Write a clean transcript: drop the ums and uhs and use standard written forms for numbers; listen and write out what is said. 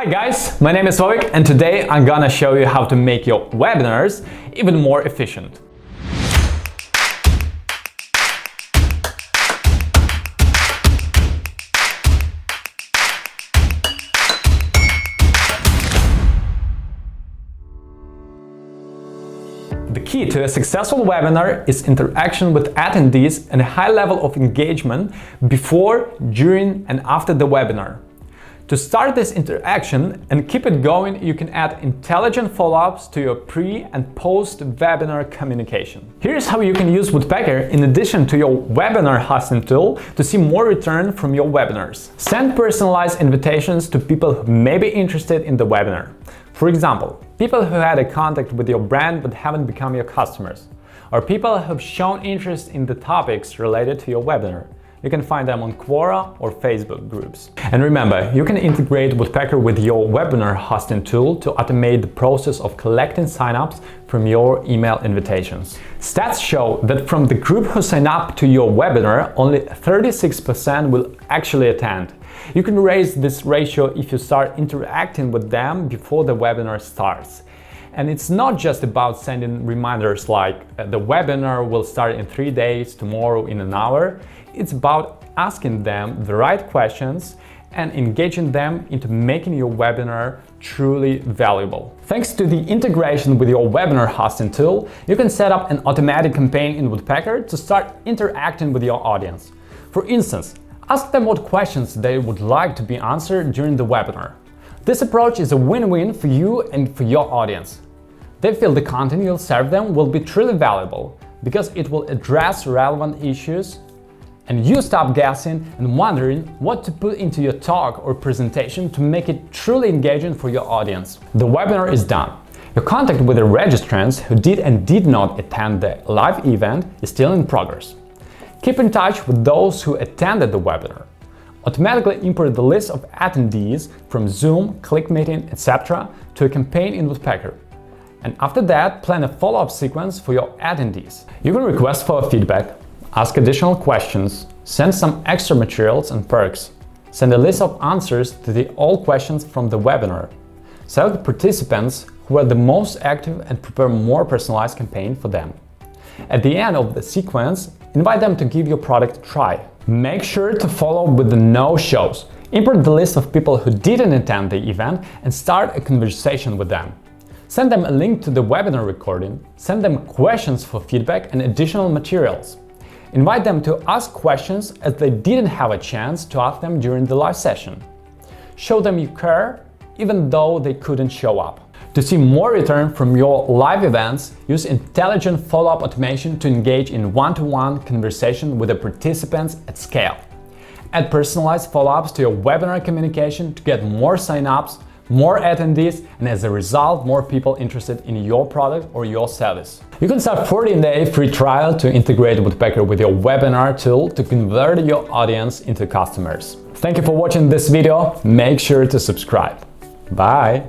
Hi guys, my name is Vovik and today I'm gonna show you how to make your webinars even more efficient. The key to a successful webinar is interaction with attendees and a high level of engagement before, during, and after the webinar. To start this interaction and keep it going, you can add intelligent follow-ups to your pre- and post-webinar communication. Here's how you can use Woodpecker in addition to your webinar hosting tool to see more return from your webinars. Send personalized invitations to people who may be interested in the webinar. For example, people who had a contact with your brand but haven't become your customers, or people who have shown interest in the topics related to your webinar. You can find them on Quora or Facebook groups. And remember, you can integrate Woodpecker with your webinar hosting tool to automate the process of collecting signups from your email invitations. Stats show that from the group who sign up to your webinar, only 36% will actually attend. You can raise this ratio if you start interacting with them before the webinar starts. And it's not just about sending reminders like the webinar will start in 3 days, tomorrow in an hour. It's about asking them the right questions and engaging them into making your webinar truly valuable. Thanks to the integration with your webinar hosting tool, you can set up an automatic campaign in Woodpecker to start interacting with your audience. For instance, ask them what questions they would like to be answered during the webinar. This approach is a win-win for you and for your audience. They feel the content you'll serve them will be truly valuable because it will address relevant issues, and you stop guessing and wondering what to put into your talk or presentation to make it truly engaging for your audience. The webinar is done. Your contact with the registrants who did and did not attend the live event is still in progress. Keep in touch with those who attended the webinar. Automatically import the list of attendees from Zoom, ClickMeeting, etc. to a campaign in Woodpecker. And after that, plan a follow-up sequence for your attendees. You can request for feedback, ask additional questions, send some extra materials and perks, send a list of answers to all questions from the webinar, select participants who are the most active and prepare more personalized campaign for them. At the end of the sequence, invite them to give your product a try. Make sure to follow with the no-shows. Import the list of people who didn't attend the event and start a conversation with them. Send them a link to the webinar recording, send them questions for feedback and additional materials. Invite them to ask questions as they didn't have a chance to ask them during the live session. Show them you care, even though they couldn't show up. To see more return from your live events, use intelligent follow-up automation to engage in one-to-one conversation with the participants at scale. Add personalized follow-ups to your webinar communication to get more sign-ups, more attendees, and as a result, more people interested in your product or your service. You can start a 14-day free trial to integrate Woodpecker with your webinar tool to convert your audience into customers. Thank you for watching this video. Make sure to subscribe. Bye!